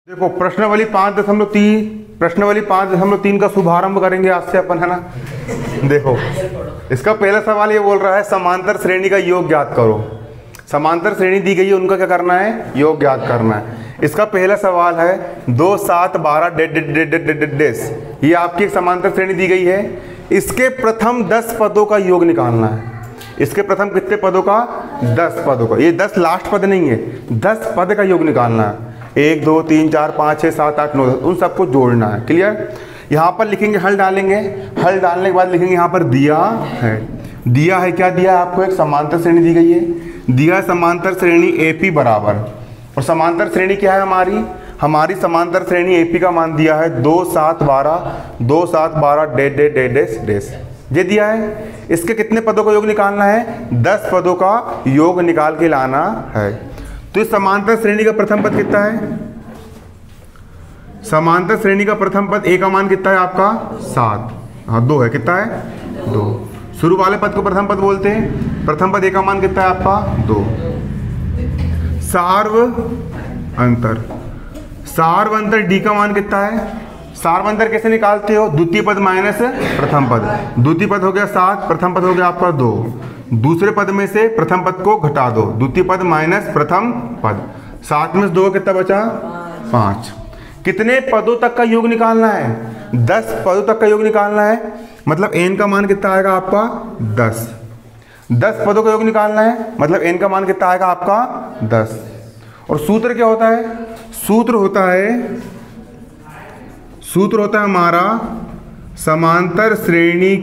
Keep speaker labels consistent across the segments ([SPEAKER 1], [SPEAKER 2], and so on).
[SPEAKER 1] देखो प्रश्नावली 5.3 का शुभारंभ करेंगे आज से अपन, है ना। देखो इसका पहला सवाल ये बोल रहा है समांतर श्रेणी का योग ज्ञात करो। समांतर श्रेणी दी गई है, उनका क्या करना है, योग ज्ञात करना है। इसका पहला सवाल है 2 7 12 डेस, ये आपकी एक समांतर श्रेणी दी गई है। इसके प्रथम 10 पदों का योग निकालना है। इसके प्रथम कितने पदों का, 10 पदों का। ये 10 लास्ट पद नहीं है, 10 पद का योग निकालना है। 1 2 3 4 5 6 7 8 9 10, उन सबको जोड़ना है। क्लियर। यहाँ पर लिखेंगे, हल डालेंगे, हल डालने के बाद लिखेंगे यहाँ पर दिया है। दिया है, क्या दिया है आपको, एक समांतर श्रेणी दी गई है। दिया समांतर श्रेणी AP बराबर, और समांतर श्रेणी क्या है हमारी समांतर श्रेणी AP का मान दिया है 2 7 12 डेस, ये दिया है। इसके कितने पदों का योग निकालना है, 10 पदों का योग निकाल के लाना है। तो इस समांतर श्रेणी का प्रथम पद कितना है, समांतर श्रेणी का प्रथम पद A का मान कितना है आपका 7, हाँ 2 है, कितना है 2। शुरू वाले पद को प्रथम पद बोलते हैं। प्रथम पद A का मान कितना है आपका 2। सार्व अंतर D का मान कितना है। सार्व अंतर कैसे निकालते हो, द्वितीय पद माइनस प्रथम पद। द्वितीय पद हो गया 7, प्रथम पद हो गया आपका 2। दूसरे पद में से प्रथम पद को घटा दो, द्वितीय पद माइनस प्रथम पद। 7 में से 2 कितना बचा, 5। कितने पदों तक का योग निकालना है, 10 पदों तक का योग निकालना है। मतलब n का मान कितना आएगा आपका 10 पदों का योग निकालना है। मतलब n का मान कितना आएगा आपका 10। और सूत्र क्या होता है, सूत्र होता है हमारा समांतर श्रेणी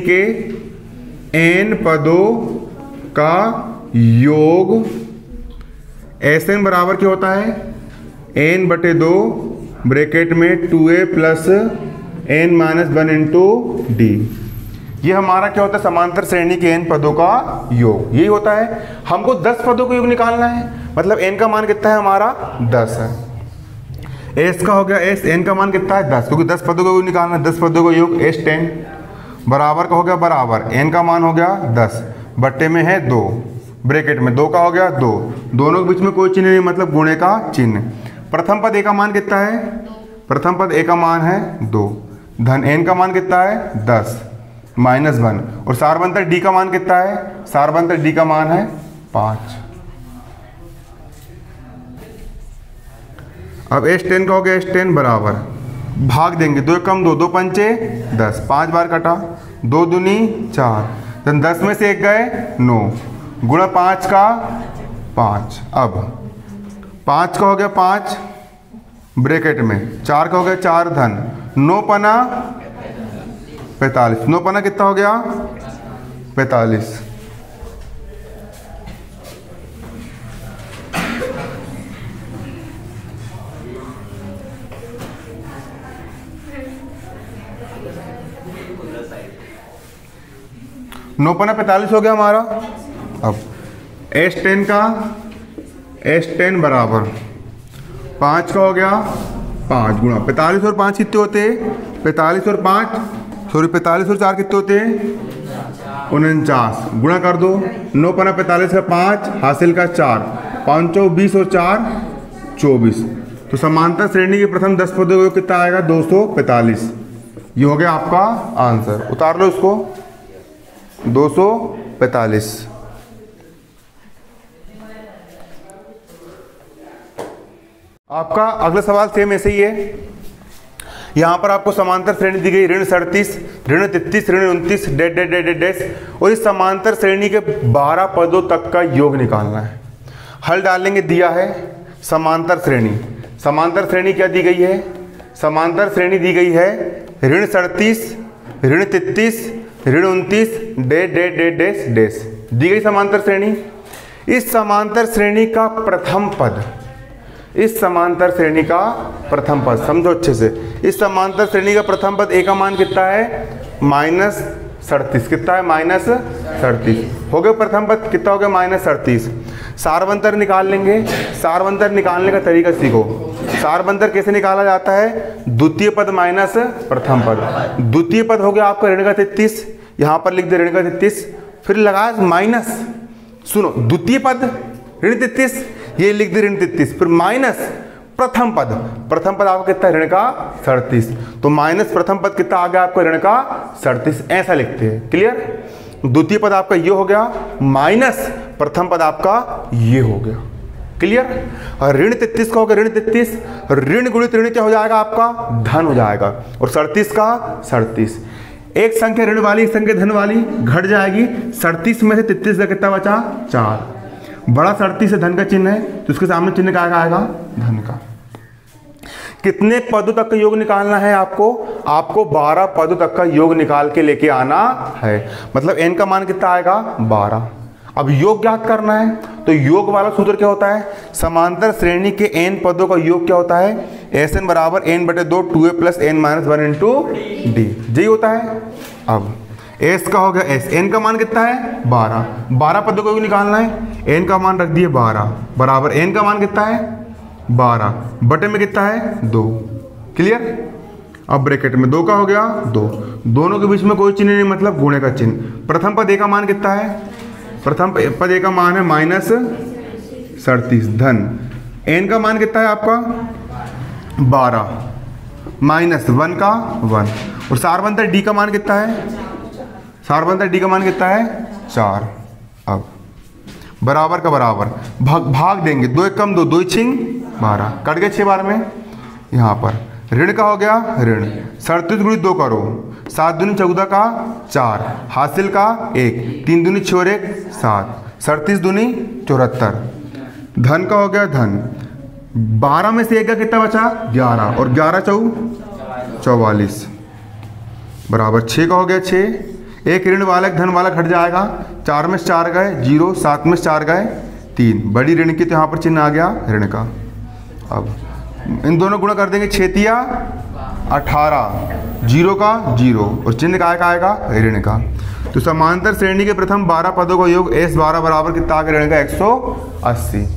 [SPEAKER 1] के n पदों का योग। Sn बराबर क्या होता है, n/2 ब्रैकेट में 2a plus n - 1 into D. ये हमारा क्या होता है, समांतर श्रेणी के n पदों का योग, यही होता है। हमको 10 पदों का योग निकालना है। मतलब n का मान कितना है हमारा 10 है। S का हो गया S, n का मान कितना है 10, क्योंकि 10 पदों का योग निकालना है। 10 पदों का योग S10 बराबर का हो गया बराबर, n का मान हो गया 10 बट्टे में है 2 ब्रैकेट में 2 का हो गया 2, दोनों के बीच में कोई चिन्ह नहीं, मतलब गुणे का चिन्ह। प्रथम पद A का मान कितना है, प्रथम पद A का मान है 2, धन n का मान कितना है 10 -1, और सार्वंतर D का मान कितना है, सार्वंतर D का मान है 5। अब S10 का हो गया S10 बराबर, भाग देंगे, 2 कम 2, 2 पंचे 10, 5 बार कटा, 2 दूनी 4, धन 10 में से 1 गए 9, गुणा 5 का 5। अब 5 का हो गया 5 ब्रैकेट में, 4 का हो गया 4, धन 9 पना 45, 9 पना कितना हो गया 45। नौ पना 45 हो गया हमारा। अब S10 बराबर 5 का हो गया 5 गुणा 45 और 5 कितने होते हैं, 45 और 4 कितने होते हैं 49, गुणा कर दो। 9 पना 45 का 5, हासिल का 4, 5 20 और 4 24। तो समांतर श्रेणी के प्रथम 10 पदों का कितना आएगा 245। ये हो गया आपका आंसर, उतार लो इसको 245। आपका अगला सवाल सेम ऐसे ही है। यहां पर आपको समांतर श्रेणी दी गई, ऋण 37 ऋण 33 ऋण 29 डेस, और इस समांतर श्रेणी के 12 पदों तक का योग निकालना है। हल डालेंगे, दिया है समांतर श्रेणी क्या दी गई है, समांतर श्रेणी दी गई है ऋण 37 ऋण 33 ऋण 29 डेस दी गई समांतर श्रेणी। इस समांतर श्रेणी का प्रथम पद, इस समांतर श्रेणी का प्रथम पद समझो अच्छे से। इस समांतर श्रेणी का प्रथम पद A का मान कितना है -37, कितना है -37 हो गया। प्रथम पद कितना हो गया -37। सार्वंतर निकाल लेंगे, सार्वंतर निकालने का तरीका सीखो। सार्वंतर कैसे निकाला जाता है, द्वितीय पद माइनस प्रथम पद। द्वितीय पद हो गया आपका ऋण का 33, यहाँ पर लिख दे ऋण का 33, फिर लगा माइनस, सुनो द्वितीय पद ऋण 33, ये लिख दी ऋण 33, फिर माइनस प्रथम पद, प्रथम पद आपका कितना ऋण का 37, तो माइनस प्रथम पद कितना आ गया आपका ऋण का 37, ऐसा लिखते हैं। क्लियर? द्वितीय पद आपका ये हो गया माइनस प्रथम पद आपका ये हो गया। क्लियर? और ऋण 33 का हो गया ऋण 33, ऋण गुणित ऋण क्या हो जाएगा आपका धन हो जाएगा, और 37 का 37, एक संख्या ऋण वाली एक संख्या धन वाली घट जाएगी। 37 में से 33 का कितना बचा 4, बड़ा 37 से धन का चिन्ह है तो उसके सामने चिन्ह क्या आएगा धन का। कितने पदों तक का योग निकालना है आपको? आपको 12 पदों तक का योग निकाल के लेके आना है। मतलब n का मान कितना आएगा 12। अब योग ज्ञात करना है तो योग वाला सूत्र क्या होता है? समांतर श्रेणी के n पदों का योग क्या होता है? Sn बराबर n बटे 2 2a plus n minus 1 into D, यही होता है। अब s का हो गया s, n का मान कितना है 12, 12 पदों को निकालना है, n का मान रख दिए 12 बराबर n का मान कितना है 12 बटे में कितना है 2। क्लियर? अब ब्रैकेट में 2 का हो गया 2, दोनों के बीच में कोई चिन्ह नहीं मतलब गुणे का चिन्ह। प्रथम पद a का मान कितना है? प्रथम पद a का मान है माइनस 37 धन, n का मान कितना है आपका 12 माइनस 1 का 1, और सारवंतर d का मान कितना है? सारवंतर d का मान कितना है 4। अब बराबर का बराबर भाग देंगे, 2 एक कम 2, 2 छिंग 12, कट गए 6 बार में। यहाँ पर ऋण का हो गया ऋण, 37 गुणित 2 करो, 7 दूनी 14 का 4, हासिल का 1, 3 दूनी 6 और 1 7, 37 दूनी 74। धन का हो गया धन, 12 में से 1 का कितना बचा 11, और 11 चौ 44 बराबर 6 का हो गया 6। एक ऋण वाला एक धन वाला घट जाएगा, 4 में से 4 गए 0, 7 में से 4 गए 3, बड़ी ऋण की तो यहाँ पर चिन्ह आ गया ऋण का। अब इन दोनों गुणा कर देंगे, 6 तिया 18, 0 का 0, और चिन्ह का आएगा ऋण का। तो समांतर श्रेणी के प्रथम 12 पदों का योग S12 बराबर कितना आ गया ऋण का 180।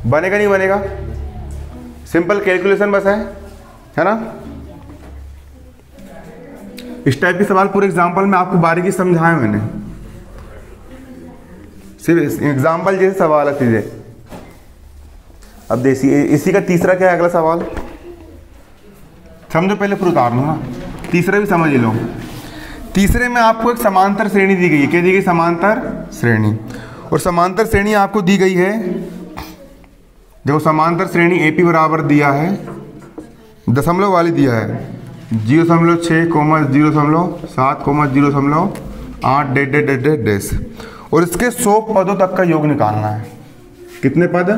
[SPEAKER 1] बनेगा नहीं बनेगा? सिंपल कैलकुलेशन बस है ना। इस टाइप के सवाल पूरे एग्जाम्पल में आपको बारीकी समझाए मैंने, सिर्फ एग्जाम्पल जैसे सवाल है सीधे। अब देखिए इसी का तीसरा क्या है अगला सवाल, समझो पहले फिर उतार लो ना, तीसरा भी समझ लो। तीसरे में आपको एक समांतर श्रेणी दी गई है, क्या दी गई? समांतर श्रेणी। और समांतर श्रेणी आपको दी गई है, देखो समांतर श्रेणी एपी बराबर दिया है, दशमलव वाली दिया है 0.6, 0.7, 0.8 डैश, और इसके 100 पदों तक का योग निकालना है। कितने पद?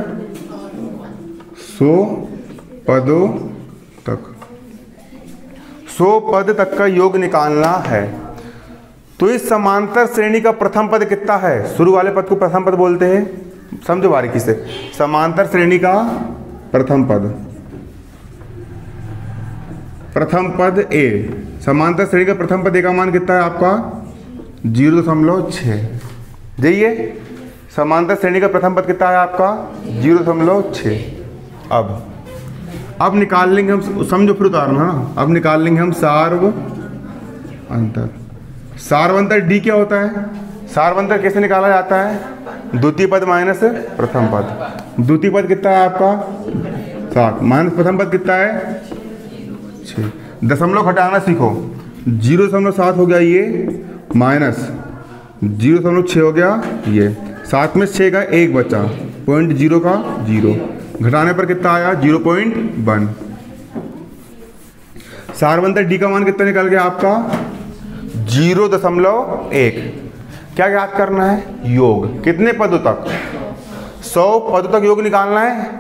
[SPEAKER 1] 100 पदों तक, 100 पद तक का योग निकालना है। तो इस समांतर श्रेणी का प्रथम पद कितना है? शुरू वाले पद को प्रथम पद बोलते हैं, समझो बारीकी से। समांतर श्रेणी का प्रथम पद, प्रथम पद ए, समांतर श्रेणी का प्रथम पद ए का मान कितना है आपका 0.6। जाइए समांतर श्रेणी का प्रथम पद कितना है आपका 0.6। अब निकाल लेंगे हम, समझो फिर उतारना ना। अब निकाल लेंगे हम सार्व अंतर। सार्वंतर डी क्या होता है? सार्वंतर कैसे निकाला जाता है? द्वितीय पद माइनस प्रथम पद। द्वितीय पद कितना है आपका 7 माइनस प्रथम पद कितना है 6। दशमलव घटाना सीखो, 0.7 हो गया ये, माइनस 0.6 हो गया ये, 7 में 6 का 1 बचा, 0.0 का 0, घटाने पर कितना आया 0.1। सार्वंतर डी का मान कितना निकल गया आपका 0.1। क्या याद करना है? योग। कितने पदों तक? 100 पदों तक योग निकालना है।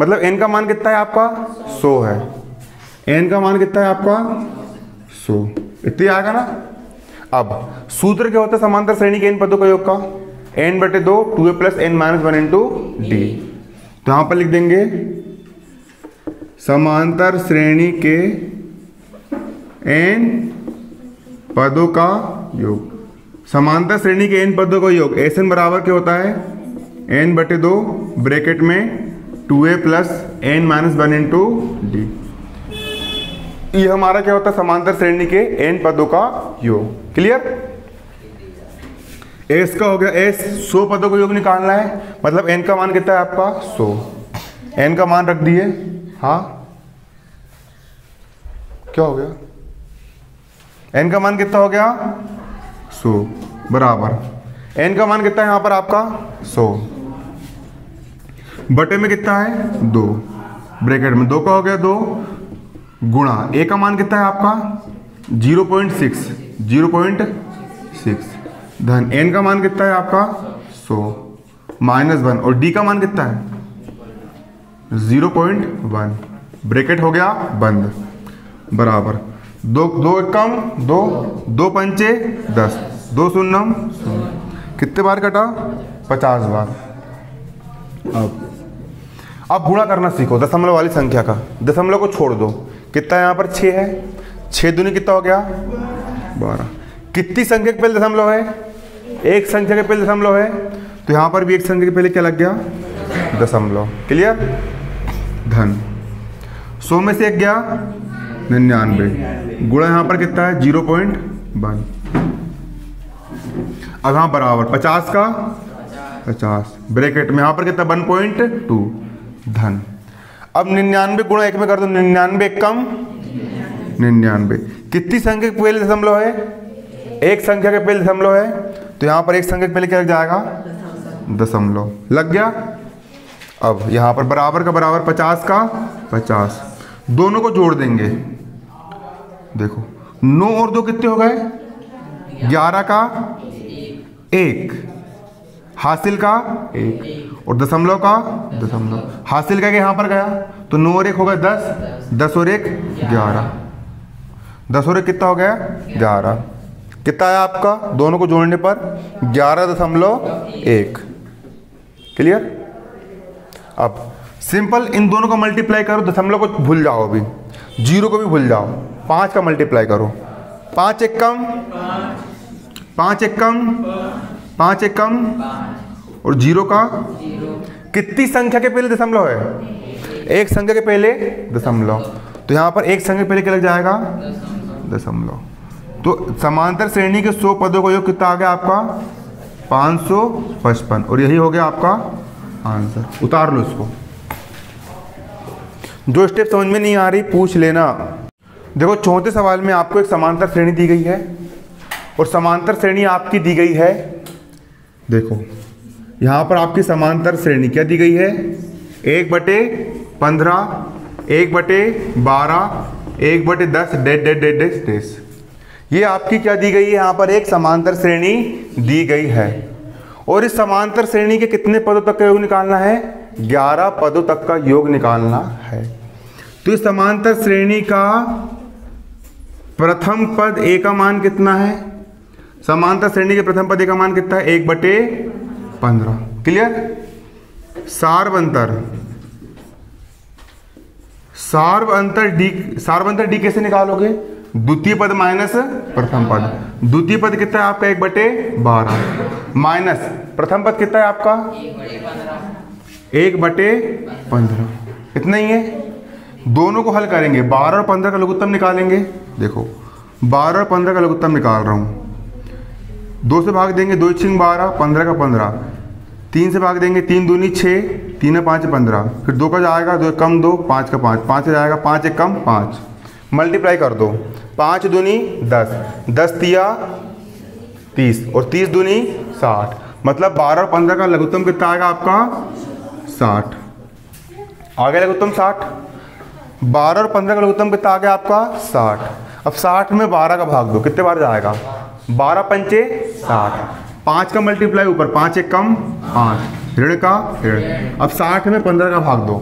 [SPEAKER 1] मतलब n का मान कितना है आपका 100 है, n का मान कितना है आपका 100, इतनी आएगा ना। अब सूत्र क्या होता है समांतर श्रेणी के n पदों का योग का? n बटे 2 2a plus n minus 1 into D. तो यहां पर लिख देंगे समांतर श्रेणी के n पदों का योग। समांतर श्रेणी के n पदों का योग Sn बराबर क्या होता है n बटे 2 ब्रैकेट में 2a plus n minus 1 into D. ये हमारा क्या होता है समांतर श्रेणी के n पदों का योग। क्लियर? एस का हो गया एस, 100 पदों का योग निकालना है, मतलब एन का मान कितना है आपका 100। एन का मान रख दिए, हाँ क्या हो गया, एन का मान कितना हो गया 100 बराबर एन का मान कितना है यहाँ पर आपका 100 बटे में कितना है 2, ब्रैकेट में 2 का हो गया 2 गुणा ए का मान कितना है आपका 0.6 धन एन का मान कितना है आपका 100 -1 और डी का मान कितना है 0.1, ब्रैकेट हो गया बंद बराबर 2 2 एकम 2 2 पंचे 10 2 शून्यम 0, कितने बार कटा 50 बार। अब गुणा करना सीखो दशमलव वाली संख्या का, दशमलव को छोड़ दो, कितना यहाँ पर 6 है, 6 दूनी कितना हो गया 12। कितनी संख्या के पहले दशमलव है, एक संख्या के पहले दशमलव है, तो यहाँ पर भी एक संख्या के पहले क्या लग गया दशमलव। क्लियर, धन 100 में से एक गया 99 गुणा यहाँ पर कितना है 0.1। अब यहाँ बराबर 50 का 50 ब्रैकेट में यहाँ पर कितना 1.2 धन। अब 99 गुणा 1 में कर दो, 99 कम 99। कितनी संख्या के पहले दशमलव है, एक संख्या के पहले दशमलव है, तो यहाँ पर एक संख्या के पहले क्या लग जाएगा दशमलव, लग गया। अब यहाँ पर बराबर का बराबर 50 का 50, दोनों को जोड़ देंगे, देखो 9 और 2 कितने हो गए 11 का 1, हासिल का 1 और दशमलव का दशमलव, हासिल का यहाँ पर गया तो 9 और 1 हो गया 10, 10 और 1 11, 10 और 1 कितना हो गया 11, कितना है आपका दोनों को जोड़ने पर 11.1। क्लियर। अब सिंपल इन दोनों को मल्टीप्लाई करो, दशमलव को भूल जाओ, अभी जीरो को भी भूल जाओ, 5 का मल्टीप्लाई करो, 5 एक कम 5 एक कम 5 एक कम और जीरो का कितनी संख्या के पहले दशमलव है, एक संख्या के पहले दशमलव, तो यहाँ पर एक संख्या के पहले क्या लग जाएगा दशमलव। तो समांतर श्रेणी के 100 पदों का योग कितना आ गया आपका 555 और यही हो गया आपका आंसर। उतार लो इसको, जो स्टेप समझ में नहीं आ रही पूछ लेना। देखो चौथे सवाल में आपको एक समांतर श्रेणी दी गई है और समांतर श्रेणी आपकी दी गई है, देखो यहाँ पर आपकी समांतर श्रेणी क्या दी गई है 1/15 1/12 1/10 डेश। ये आपकी क्या दी गई है, यहाँ पर एक समांतर श्रेणी दी गई है और इस समांतर श्रेणी के कितने पदों तक का योग निकालना है 11 पदों तक का योग निकालना है। तो इस समांतर श्रेणी का प्रथम पद ए का मान कितना है, समांतर श्रेणी के प्रथम पद ए का मान कितना है 1/15। क्लियर। सार्व अंतर डी कैसे निकालोगे, द्वितीय पद माइनस प्रथम पद, द्वितीय पद कितना है आपका 1/12 माइनस प्रथम पद कितना है आपका 1/15, इतना ही है। दोनों को हल करेंगे, 12 और 15 का लघुत्तम निकालेंगे। देखो 12 और 15 का लघुत्तम निकाल रहा हूँ, 2 से भाग देंगे 2 × 12 15 का 15, 3 से भाग देंगे 3 दूनी 6 3 5 15, फिर 2 का जाएगा 2 कम 2 5 का 5, 5 से जाएगा 5 1 कम 5, मल्टीप्लाई कर दो 5 दूनी 10 10 तिया 30 और 30 दूनी 60, मतलब 12 और 15 का लघुत्तम कितना आएगा आपका 60। आ गया लघुत्तम 60। 12 और 15 का लघुत्तम कितना आ गया आपका 60। अब 60 में 12 का भाग दो, कितने बार जाएगा 12 पंचे 60, 5 का मल्टीप्लाई ऊपर 5 1 कम 5, ऋण का ऋण। अब 60 में 15 का भाग दो,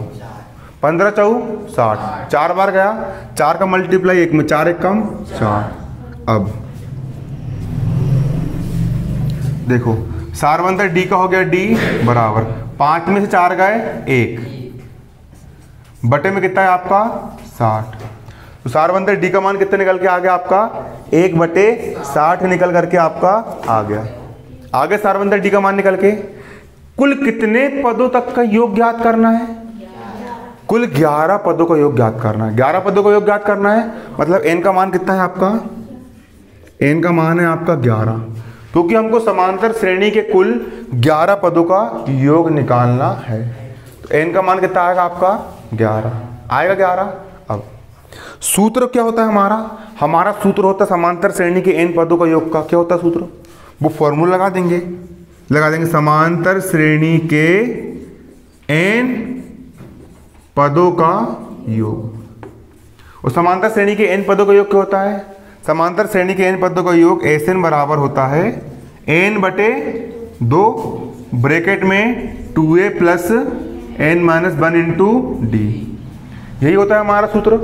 [SPEAKER 1] 15 चौ 60, 4 बार गया, 4 का मल्टीप्लाई 1 में 4 1 कम 4। अब देखो सार्वंतर डी का हो गया डी बराबर 5 में से 4 गए 1 बटे में कितना है आपका 60। तो सार्वंतर डी का मान कितने निकल के आ गया आपका 1/60 निकल करके आपका आ गया। आगे सार्वंतर डी का मान निकल के कुल कितने पदों तक का योग ज्ञात करना है, कुल 11 पदों का योग ज्ञात करना है। 11 पदों का योग ज्ञात करना है, मतलब n का मान कितना है आपका, n का मान है आपका 11। क्योंकि हमको समांतर श्रेणी के कुल 11 पदों का योग निकालना है। तो n का मान कितना आएगा आपका 11 आएगा 11। अब सूत्र क्या होता है हमारा सूत्र होता है समांतर श्रेणी के n पदों का योग का। क्या होता है सूत्र? वो फॉर्मूला लगा देंगे समांतर श्रेणी के n पदों का योग। और समांतर श्रेणी के n पदों का योग क्या होता है? समांतर श्रेणी के n पदों का योग Sn बराबर होता है n बटे 2 ब्रैकेट में 2a plus n minus 1 into D. यही होता है हमारा सूत्र।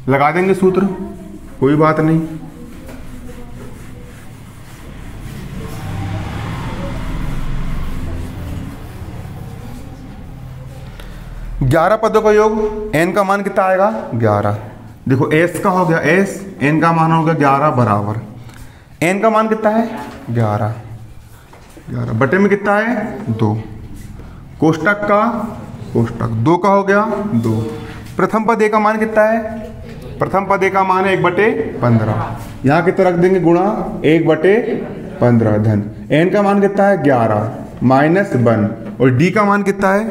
[SPEAKER 1] लगा देंगे सूत्र, कोई बात नहीं। ग्यारह पदों का योग n का मान कितना आएगा 11। देखो s का हो गया s, n का मान हो गया 11 बराबर n का मान कितना है 11 बटे में कितना है 2, कोष्टक 2 का हो गया 2। प्रथम पद a का मान कितना है? प्रथम पद a का मान है 1/15। यहाँ कितना रख देंगे गुणा 1/15 धन n का मान कितना है 11 माइनस 1 और d का मान कितना है?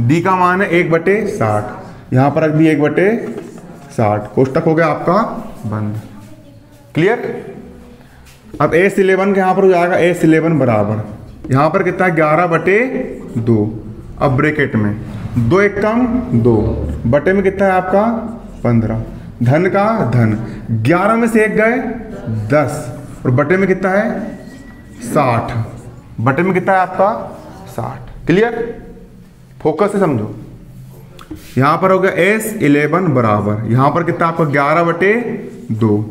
[SPEAKER 1] d का मान है 1/60। यहाँ पर रख दिए 1/60, कोष्टक हो गया आपका बंद। क्लियर? अब S11 के यहाँ पर हो जाएगा S11 बराबर यहाँ पर कितना है 11/2। अब ब्रैकेट में 2 एक कम 2 बटे में कितना है आपका 15, धन का धन 11 में से 1 गए 10 और बटे में कितना है 60, बटे में कितना है आपका 60। क्लियर? फोकस से समझो। यहाँ पर हो गया S11 बराबर यहाँ पर कितना आपका 11/2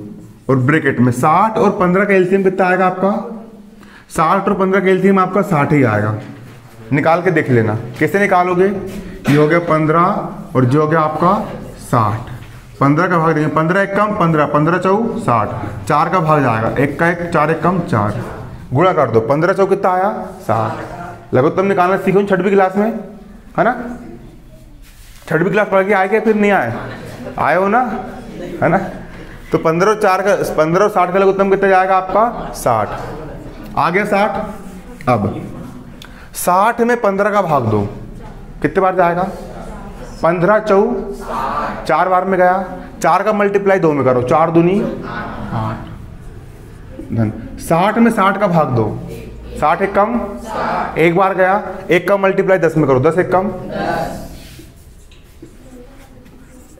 [SPEAKER 1] और ब्रैकेट में 60 और 15 का एलसीएम कितना आएगा आपका 60 और 15 का एलसीएम आपका 60 ही आएगा। निकाल के देख लेना कैसे निकालोगे। ये हो गया 15 और जो हो गया आपका 60, 15 का भाग देंगे 15 एक कम 15, 15 चौ 60, 4 का भाग जाएगा 1 का 1, 4 एक कम 4, गुणा कर दो 15 चौ कितना आया 60। लघुत्तम निकालना सीखो 6वीं क्लास में, है ना? 6वीं क्लास पढ़ के आए क्या फिर नहीं आए? आए हो ना, है ना? तो 15 और 4 का 15 और 60 का लघुत्तम कितना जाएगा आपका 60 आ गया 60। अब 60 में 15 का भाग दो कितने बार जाएगा 15 चौ 4 बार में गया, 4 का मल्टीप्लाई 2 में करो 4 दूनी 8 धन 60 में 60 का भाग दो 60 एक कम 1 बार गया, 1 का मल्टीप्लाई 10 में करो 10 एक कम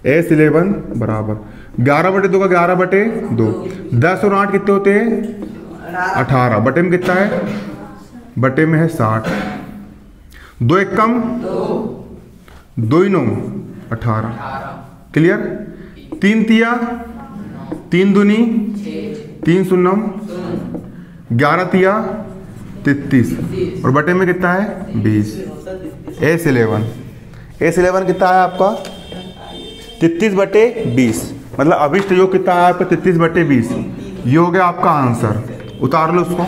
[SPEAKER 1] S11 बराबर 11/2 का 11/2 10 और 8 कितने होते हैं 18 बटे में कितना है बटे में है 60, 2 एक कम 2 9 18। क्लियर? 3 तिया 3 दूनी 3 शून्यम 11 तिया 33 और बटे में कितना है 20। S11 कितना है आपका 33/20 मतलब अभिष्ट योग कितना है आपका 33/20। ये हो गया आपका आंसर। उतार लो उसको।